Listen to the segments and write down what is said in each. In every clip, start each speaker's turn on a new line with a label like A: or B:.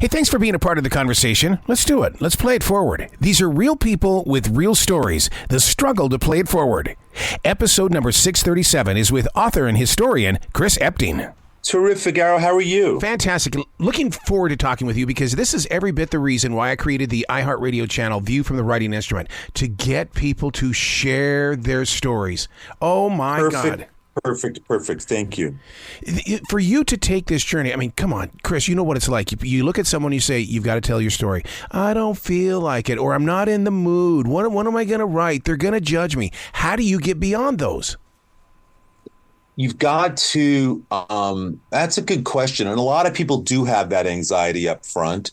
A: Hey, thanks for being a part of the conversation. Let's do it. Let's play it forward. These are real people with real stories. The struggle to play it forward. Episode number 637 is with author and historian Chris Epting.
B: Terrific, Arrow. How are you?
A: Fantastic. Looking forward to talking with you because this is every bit the reason why I created the iHeartRadio channel View from the Writing Instrument, to get people to share their stories. Oh, my God.
B: Perfect. Thank you.
A: For you to take this journey, I mean, come on, Chris, you know what it's like. You look at someone, you say, you've got to tell your story. I don't feel like it, or I'm not in the mood. What am I going to write? They're going to judge me. How do you get beyond those?
B: You've got to, that's a good question. And a lot of people do have that anxiety up front.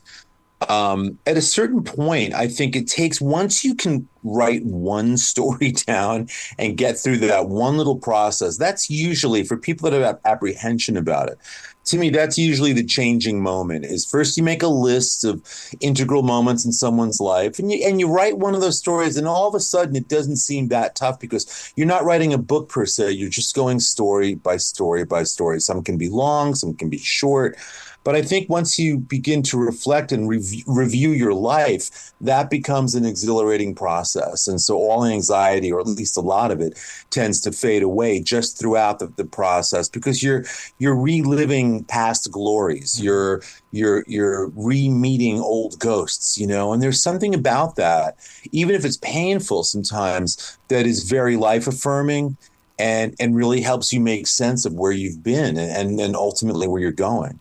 B: At a certain point, I think it takes, once you can write one story down and get through that one little process, that's usually, for people that have apprehension about it, to me, that's usually the changing moment. Is first you make a list of integral moments in someone's life, and you write one of those stories, and all of a sudden it doesn't seem that tough because you're not writing a book per se. You're just going story by story by story. Some can be long, some can be short. But I think once you begin to reflect and review your life, that becomes an exhilarating process. And so all anxiety, or at least a lot of it, tends to fade away just throughout the process, because you're reliving past glories. You're re-meeting old ghosts, and there's something about that, even if it's painful sometimes, that is very life-affirming and really helps you make sense of where you've been and ultimately where you're going.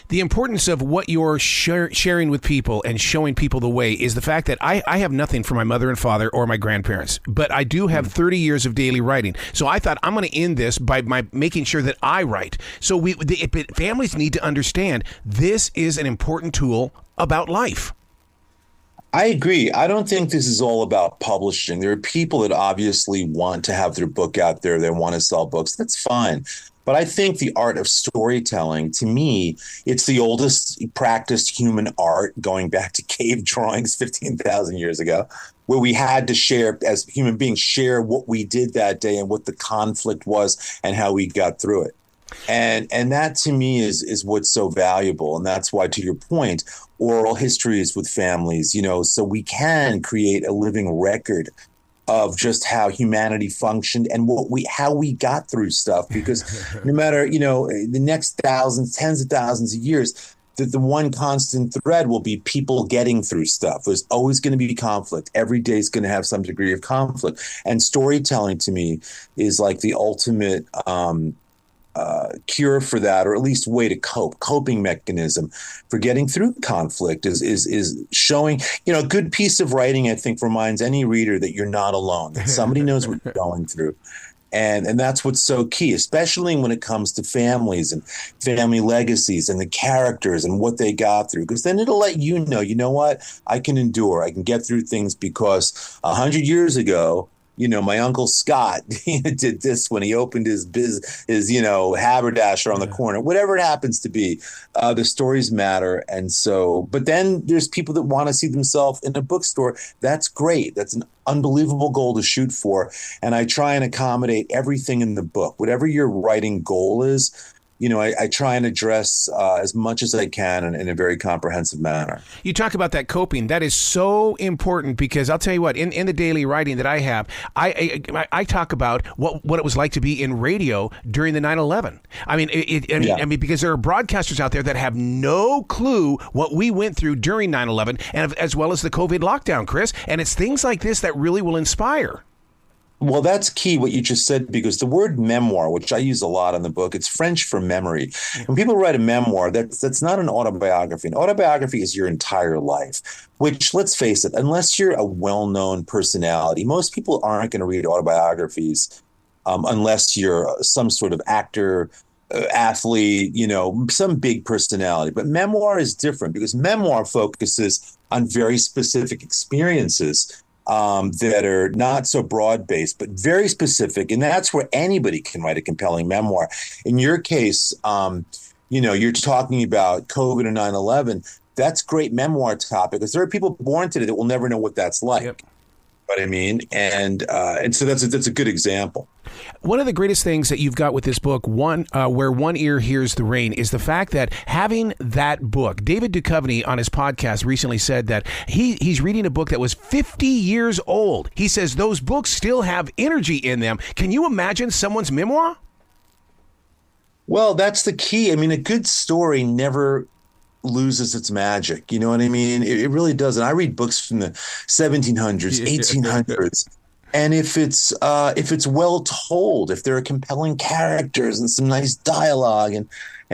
A: The importance of what you're sharing with people and showing people the way is the fact that I have nothing from my mother and father or my grandparents, but I do have 30 years of daily writing. So I thought I'm going to end this by making sure that I write. So families need to understand this is an important tool about life.
B: I agree. I don't think this is all about publishing. There are people that obviously want to have their book out there. They want to sell books. That's fine. But I think the art of storytelling, to me, it's the oldest practiced human art, going back to cave drawings 15,000 years ago, where we had to share, as human beings, share what we did that day and what the conflict was and how we got through it. And that, to me, is what's so valuable. And that's why, to your point, oral histories with families, so we can create a living record of just how humanity functioned and how we got through stuff. Because no matter, the next thousands, tens of thousands of years, the one constant thread will be people getting through stuff. There's always going to be conflict. Every day is going to have some degree of conflict. And storytelling, to me, is like the ultimate cure for that, or at least way to coping mechanism for getting through conflict is showing, a good piece of writing, I think, reminds any reader that you're not alone, that somebody knows what you're going through. And that's what's so key, especially when it comes to families and family legacies and the characters and what they got through, because then it'll let you know what, I can endure. I can get through things because 100 years ago, my Uncle Scott did this when he opened his haberdasher on the corner, whatever it happens to be. The stories matter. And so, but then there's people that want to see themselves in a bookstore. That's great. That's an unbelievable goal to shoot for. And I try and accommodate everything in the book. Whatever your writing goal is, I try and address as much as I can in a very comprehensive manner.
A: You talk about that coping. That is so important, because I'll tell you what, in the daily writing that I have, I talk about what it was like to be in radio during the 9/11. I mean, because there are broadcasters out there that have no clue what we went through during 9/11, and as well as the COVID lockdown, Chris. And it's things like this that really will inspire.
B: Well, that's key, what you just said, because the word memoir, which I use a lot in the book, it's French for memory. When people write a memoir, that's not an autobiography. An autobiography is your entire life, which, let's face it, unless you're a well-known personality, most people aren't going to read autobiographies unless you're some sort of actor, athlete, some big personality. But memoir is different, because memoir focuses on very specific experiences that are not so broad-based, but very specific. And that's where anybody can write a compelling memoir. In your case, you're talking about COVID and 9/11. That's great memoir topic, because there are people born today that will never know what that's like. Yep. What I mean, and so that's a good example.
A: One of the greatest things that you've got with this book, where one ear hears the rain, is the fact that having that book. David Duchovny on his podcast recently said that he's reading a book that was 50 years old. He says those books still have energy in them. Can you imagine someone's memoir?
B: Well, that's the key. I mean, a good story never loses its magic. You know what I mean? It really doesn't. I read books from the 1700s, 1800s. And if it's well told, if there are compelling characters and some nice dialogue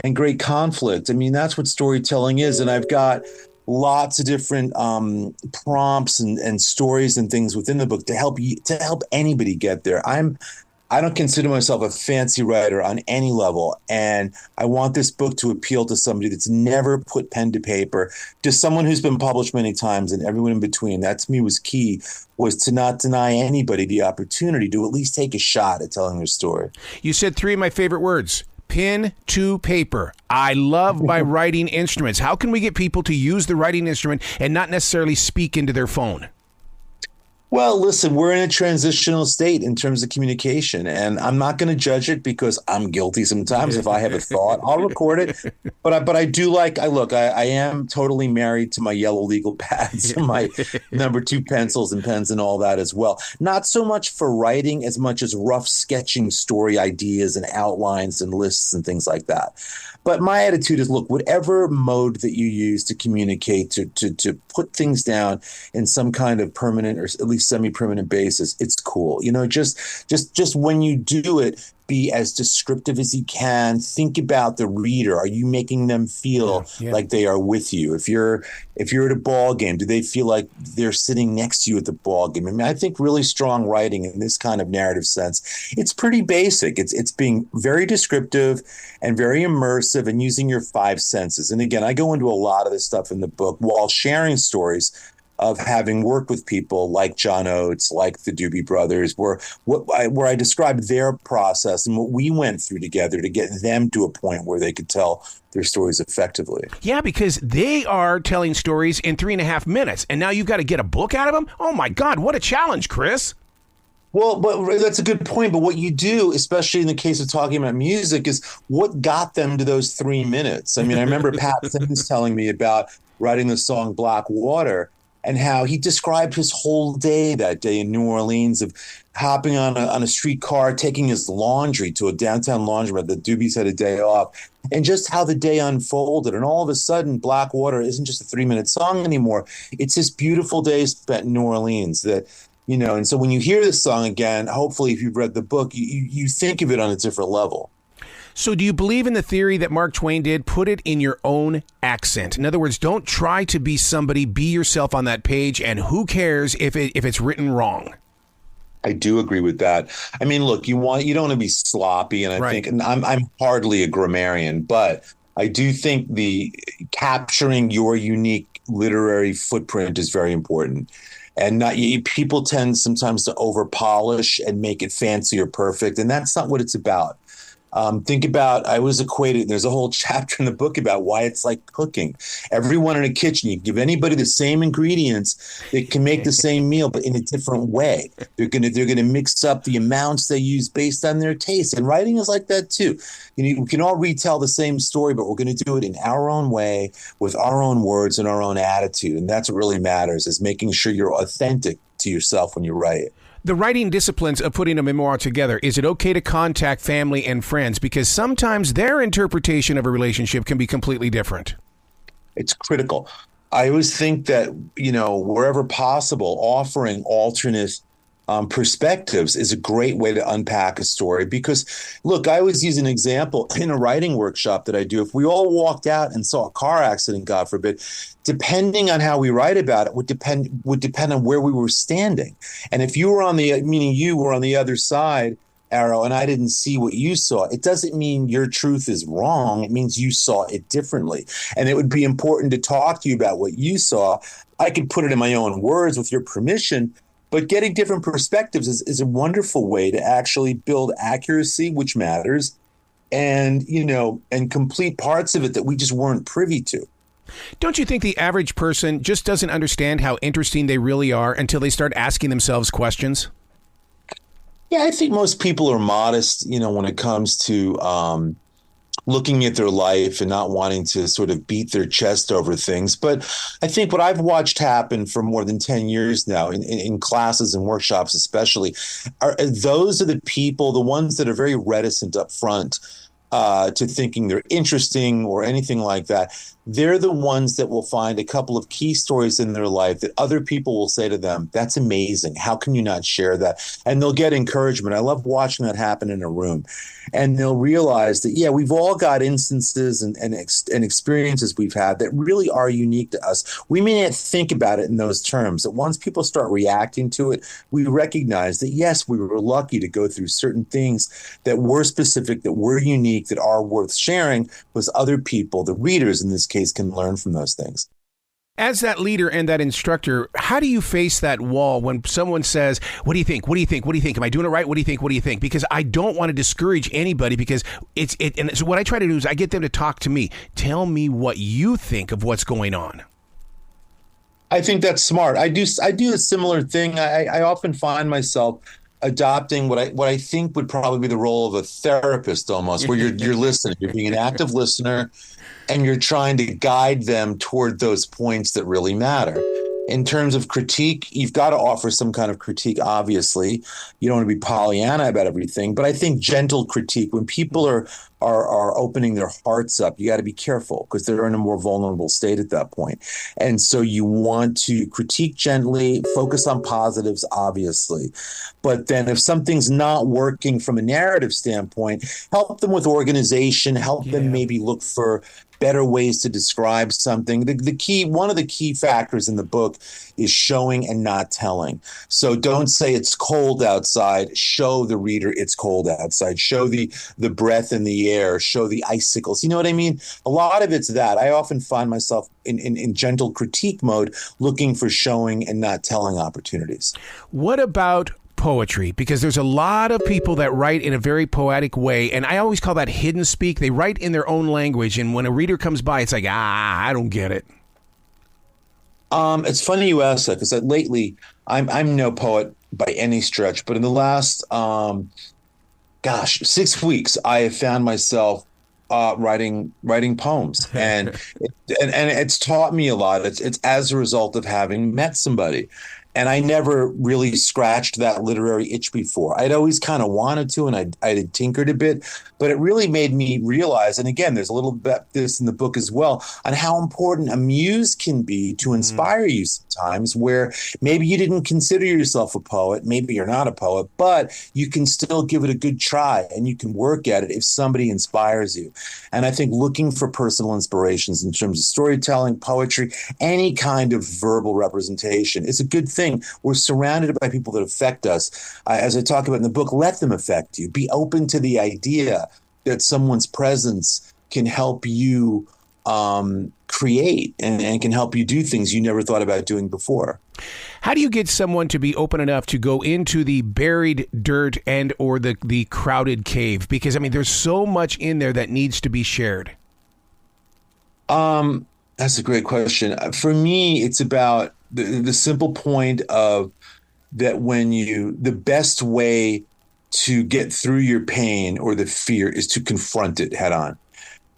B: and great conflict, I mean, that's what storytelling is. And I've got lots of different prompts and stories and things within the book to help anybody get there. I don't consider myself a fancy writer on any level, and I want this book to appeal to somebody that's never put pen to paper, to someone who's been published many times, and everyone in between. That to me was key, was to not deny anybody the opportunity to at least take a shot at telling their story.
A: You said three of my favorite words: pen to paper. I love my writing instruments. How can we get people to use the writing instrument and not necessarily speak into their phone?
B: Well, listen, we're in a transitional state in terms of communication, and I'm not going to judge it because I'm guilty sometimes. If I have a thought, I'll record it. But I do I am totally married to my yellow legal pads, my number 2 pencils and pens and all that as well. Not so much for writing as much as rough sketching story ideas and outlines and lists and things like that. But my attitude is, look, whatever mode that you use to communicate, to put things down in some kind of permanent or at least semi-permanent basis, it's cool. You know, just when you do it, be as descriptive as you can. Think about the reader. Are you making them feel like they are with you? If you're at a ball game, do they feel like they're sitting next to you at the ball game? I mean, I think really strong writing in this kind of narrative sense, it's pretty basic. It's being very descriptive and very immersive and using your 5 senses. And again, I go into a lot of this stuff in the book while sharing stories of having worked with people like John Oates, like the Doobie Brothers, where I described their process and what we went through together to get them to a point where they could tell their stories effectively.
A: Yeah, because they are telling stories in 3.5 minutes, and now you've got to get a book out of them? Oh, my God, what a challenge, Chris.
B: Well, but that's a good point. But what you do, especially in the case of talking about music, is what got them to those 3 minutes. I mean, I remember Pat Simmons telling me about writing the song Black Water, and how he described his whole day that day in New Orleans of hopping on a streetcar, taking his laundry to a downtown laundromat. The Doobies had a day off, and just how the day unfolded. And all of a sudden, Black Water isn't just a 3-minute song anymore. It's this beautiful day spent in New Orleans that, you know, and so when you hear this song again, hopefully if you've read the book, you think of it on a different level.
A: So do you believe in the theory that Mark Twain did? Put it in your own accent. In other words, don't try to be somebody, be yourself on that page, and who cares if it's written wrong?
B: I do agree with that. I mean, look, you don't want to be sloppy, and I think, and I'm hardly a grammarian, but I do think the capturing your unique literary footprint is very important. And people tend sometimes to over polish and make it fancy or perfect, and that's not what it's about. Think about, I was equated, there's a whole chapter in the book about why it's like cooking. Everyone in a kitchen, you give anybody the same ingredients, they can make the same meal, but in a different way. They're gonna mix up the amounts they use based on their taste. And writing is like that too. You know, we can all retell the same story, but we're gonna do it in our own way, with our own words and our own attitude. And that's what really matters, is making sure you're authentic to yourself when you write.
A: The writing disciplines of putting a memoir together, is it okay to contact family and friends? Because sometimes their interpretation of a relationship can be completely different.
B: It's critical. I always think that, you know, wherever possible, offering alternate perspectives is a great way to unpack a story. Because, look, I always use an example in a writing workshop that I do. If we all walked out and saw a car accident, God forbid, depending on how we write about it would depend on where we were standing. And if you were meaning you were on the other side, Arrow, and I didn't see what you saw, it doesn't mean your truth is wrong. It means you saw it differently. And it would be important to talk to you about what you saw. I could put it in my own words with your permission, but getting different perspectives is a wonderful way to actually build accuracy, which matters, and, you know, and complete parts of it that we just weren't privy to.
A: Don't you think the average person just doesn't understand how interesting they really are until they start asking themselves questions?
B: Yeah, I think most people are modest, when it comes to looking at their life and not wanting to sort of beat their chest over things. But I think what I've watched happen for more than 10 years now in classes and workshops, especially, those are the people, the ones that are very reticent up front to thinking they're interesting or anything like that. They're the ones that will find a couple of key stories in their life that other people will say to them, that's amazing. How can you not share that? And they'll get encouragement. I love watching that happen in a room. And they'll realize that, yeah, we've all got instances and experiences we've had that really are unique to us. We may not think about it in those terms, but once people start reacting to it, we recognize that, yes, we were lucky to go through certain things that were specific, that were unique, that are worth sharing, because other people, the readers in this case, can learn from those things.
A: As that leader and that instructor, how do you face that wall when someone says, what do you think? What do you think? What do you think? Am I doing it right? What do you think? What do you think? Because I don't want to discourage anybody, because and so what I try to do is I get them to talk to me. Tell me what you think of what's going on.
B: I think that's smart. I do a similar thing. I often find myself adopting what I think would probably be the role of a therapist, almost, where you're listening, you're being an active listener, and you're trying to guide them toward those points that really matter. In terms of critique, you've got to offer some kind of critique, obviously. You don't want to be Pollyanna about everything, but I think gentle critique, when people are opening their hearts up, you got to be careful, because they're in a more vulnerable state at that point. And so you want to critique gently, focus on positives, obviously. But then if something's not working from a narrative standpoint, help them with organization, help them maybe look for better ways to describe something. One of the key factors in the book is showing and not telling. So don't say it's cold outside. Show the reader it's cold outside. Show the breath in the air. Show the icicles. You know what I mean? A lot of it's that. I often find myself in gentle critique mode, looking for showing and not telling opportunities.
A: What about poetry? Because there's a lot of people that write in a very poetic way, and I always call that hidden speak. They write in their own language, and when a reader comes by, it's like, I don't get it.
B: It's funny you ask that, because lately I'm no poet by any stretch, but in the last 6 weeks, I have found myself writing poems, and it's taught me a lot. It's as a result of having met somebody. And I never really scratched that literary itch before. I'd always kind of wanted to, and I had tinkered a bit, but it really made me realize, and again, there's a little bit this in the book as well, on how important a muse can be to inspire you sometimes, where maybe you didn't consider yourself a poet, maybe you're not a poet, but you can still give it a good try, and you can work at it if somebody inspires you. And I think looking for personal inspirations in terms of storytelling, poetry, any kind of verbal representation is a good thing. We're surrounded by people that affect us. As I talk about in the book, let them affect you. Be open to the idea that someone's presence can help you create and can help you do things you never thought about doing before.
A: How do you get someone to be open enough to go into the buried dirt and or the crowded cave? Because, I mean, there's so much in there that needs to be shared.
B: That's a great question. For me, it's about the simple point of that the best way to get through your pain or the fear is to confront it head on.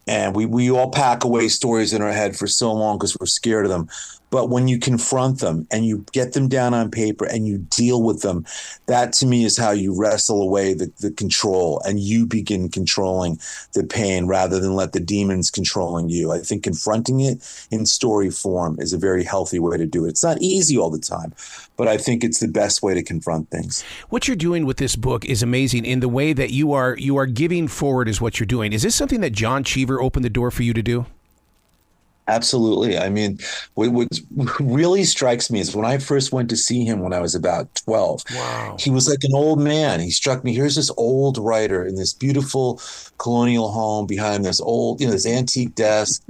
B: And we all pack away stories in our head for so long because we're scared of them. But when you confront them and you get them down on paper and you deal with them, that to me is how you wrestle away the control, and you begin controlling the pain rather than let the demons controlling you. I think confronting it in story form is a very healthy way to do it. It's not easy all the time, but I think it's the best way to confront things.
A: What you're doing with this book is amazing in the way that you are giving forward is what you're doing. Is this something that John Cheever opened the door for you to do?
B: Absolutely. I mean, what really strikes me is when I first went to see him when I was about 12,
A: wow.
B: He was like an old man. He struck me. Here's this old writer in this beautiful colonial home behind this old, this antique desk.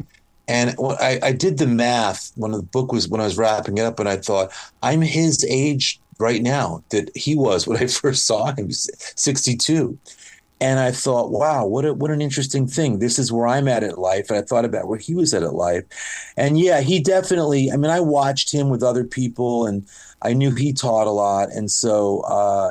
B: And I did the math when the book was, when I was wrapping it up, and I thought, I'm his age right now that he was when I first saw him, 62. And I thought, wow, what an interesting thing. This is where I'm at in life. And I thought about where he was at in life. And yeah, he definitely, I mean, I watched him with other people and I knew he taught a lot. And so,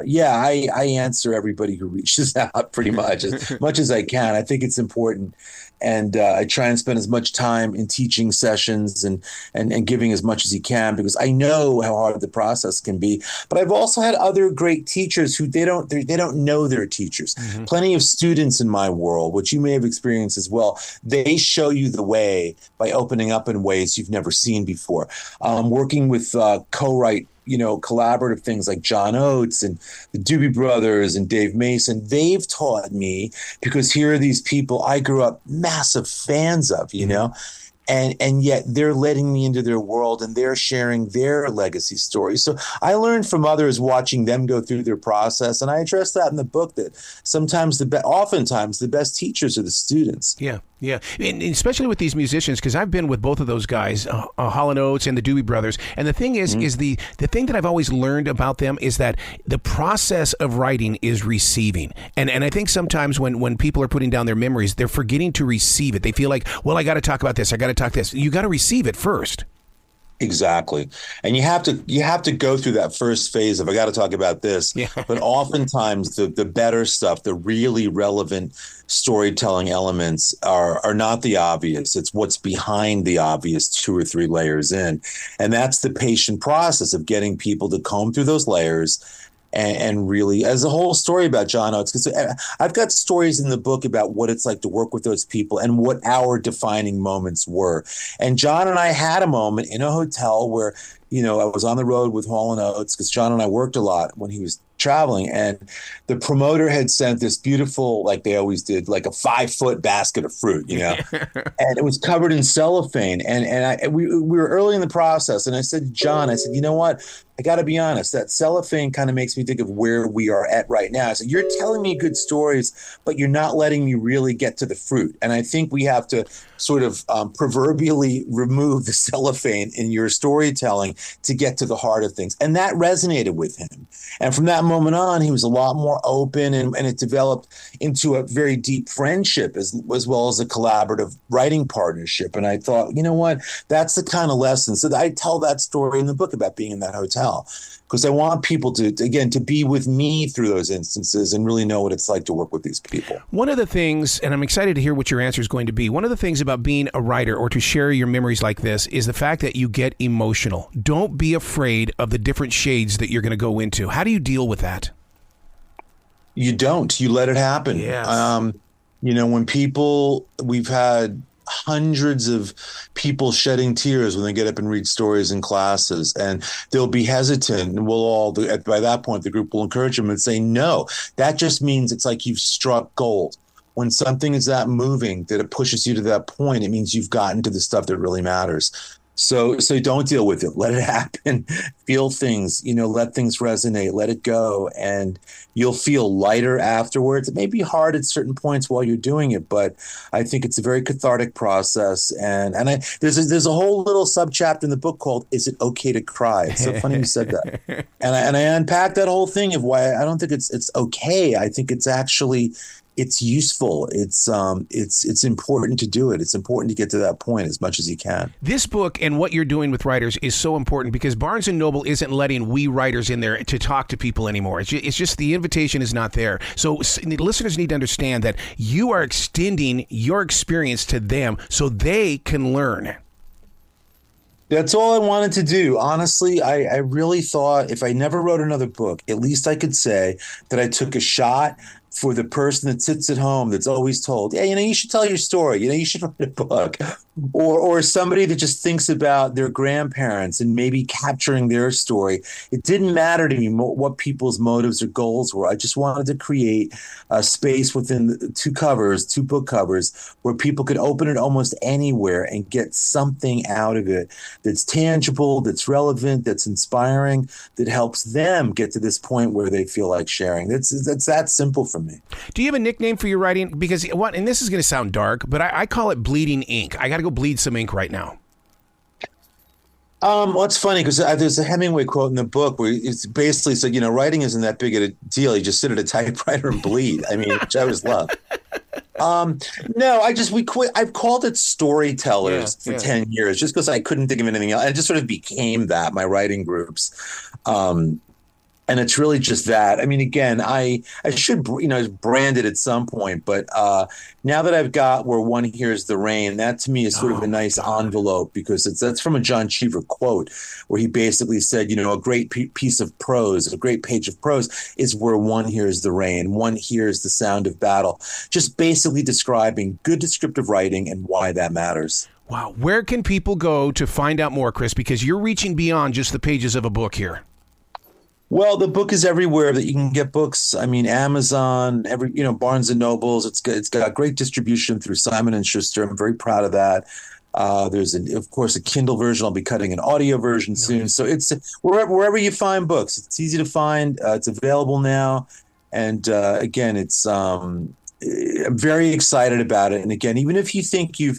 B: yeah, I answer everybody who reaches out pretty much as I can. I think it's important. And I try and spend as much time in teaching sessions and giving as much as he can, because I know how hard the process can be. But I've also had other great teachers who they don't know they're teachers. Mm-hmm. Plenty of students in my world, which you may have experienced as well. They show you the way by opening up in ways you've never seen before. Working with co-write, collaborative things like John Oates and the Doobie Brothers and Dave Mason, they've taught me, because here are these people I grew up massive fans of, and yet they're letting me into their world and they're sharing their legacy stories. So I learned from others watching them go through their process. And I address that in the book, that oftentimes the best teachers are the students.
A: Yeah. Yeah, and especially with these musicians, because I've been with both of those guys, Hall & Oates and the Doobie Brothers. And the thing is the thing that I've always learned about them is that the process of writing is receiving. And I think sometimes when people are putting down their memories, they're forgetting to receive it. They feel like, well, I got to talk about this. I got to talk this. You got to receive it first.
B: Exactly. And you have to go through that first phase of, I got to talk about this. Yeah. But oftentimes the better stuff, the really relevant storytelling elements are not the obvious. It's what's behind the obvious 2 or 3 layers in. And that's the patient process of getting people to comb through those layers. And really, as a whole story about John Oates, because I've got stories in the book about what it's like to work with those people and what our defining moments were. And John and I had a moment in a hotel where, I was on the road with Hall & Oates, because John and I worked a lot when he was traveling, and the promoter had sent this beautiful, like they always did, like a 5-foot basket of fruit, and it was covered in cellophane. And we were early in the process, and I said to John, you know what? I got to be honest, that cellophane kind of makes me think of where we are at right now. So you're telling me good stories, but you're not letting me really get to the fruit. And I think we have to sort of proverbially remove the cellophane in your storytelling to get to the heart of things. And that resonated with him. And from that moment on, he was a lot more open, and it developed into a very deep friendship as well as a collaborative writing partnership. And I thought, you know what, that's the kind of lesson. So I tell that story in the book about being in that hotel, because I want people to be with me through those instances and really know what it's like to work with these people.
A: One of the things, and I'm excited to hear what your answer is going to be, one of the things about being a writer or to share your memories like this is the fact that you get emotional. Don't be afraid of the different shades that you're going to go into. How do you deal with that?
B: You don't. You let it happen.
A: Yes.
B: When we've had hundreds of people shedding tears when they get up and read stories in classes, and they'll be hesitant, and by that point, the group will encourage them and say, no, that just means it's like you've struck gold. When something is that moving, that it pushes you to that point, it means you've gotten to the stuff that really matters. So don't deal with it. Let it happen. Feel things, let things resonate, let it go. And you'll feel lighter afterwards. It may be hard at certain points while you're doing it, but I think it's a very cathartic process. And there's a whole little subchapter in the book called, Is It Okay to Cry? It's so funny you said that. And I unpacked that whole thing of why I don't think it's okay. I think it's actually, it's useful. It's important to do it. It's important to get to that point as much as you can.
A: This book and what you're doing with writers is so important, because Barnes & Noble isn't letting we writers in there to talk to people anymore. It's just the invitation is not there. So listeners need to understand that you are extending your experience to them so they can learn.
B: That's all I wanted to do. Honestly, I really thought if I never wrote another book, at least I could say that I took a shot for the person that sits at home that's always told, yeah, you should tell your story. You should write a book. Or somebody that just thinks about their grandparents and maybe capturing their story. It didn't matter to me what people's motives or goals were. I just wanted to create a space within the two book covers where people could open it almost anywhere and get something out of it that's tangible, that's relevant, that's inspiring, that helps them get to this point where they feel like sharing. That's that simple for me.
A: Do you have a nickname for your writing? Because and this is going to sound dark, but I call it bleeding ink. I got to go bleed some ink right now.
B: Well, it's funny because there's a Hemingway quote in the book where it's basically said, writing isn't that big of a deal. You just sit at a typewriter and bleed. I mean, which I always love. No, we quit. I've called it storytellers for 10 years just because I couldn't think of anything else. It just sort of became that, my writing groups. And it's really just that. I mean, again, I should, brand it at some point, but now that I've got Where One Hears the Rain, that to me is sort of a nice envelope because that's from a John Cheever quote where he basically said, a great piece of prose, a great page of prose is where one hears the rain, one hears the sound of battle, just basically describing good descriptive writing and why that matters.
A: Wow. Where can people go to find out more, Chris? Because you're reaching beyond just the pages of a book here.
B: Well, the book is everywhere that you can get books. I mean, Amazon, Barnes and Nobles. It's got great distribution through Simon and Schuster. I'm very proud of that. There's of course a Kindle version. I'll be cutting an audio version soon. So it's wherever you find books. It's easy to find. It's available now, and again, it's I'm very excited about it. And again, even if you think you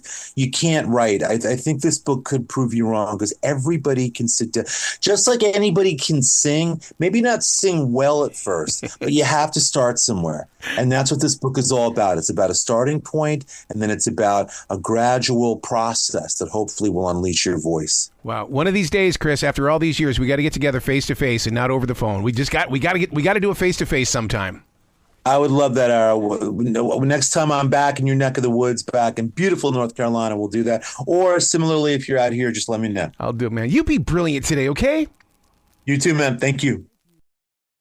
B: can't write, I think this book could prove you wrong because everybody can sit down, just like anybody can sing, maybe not sing well at first, but you have to start somewhere. And that's what this book is all about. It's about a starting point, and then it's about a gradual process that hopefully will unleash your voice.
A: Wow. One of these days, Chris, after all these years, we got to get together face to face and not over the phone. We got to do a face to face sometime.
B: I would love that, Ara. Next time I'm back in your neck of the woods, back in beautiful North Carolina, we'll do that. Or similarly, if you're out here, just let me know.
A: I'll do it, man. You be brilliant today, okay?
B: You too, man. Thank you.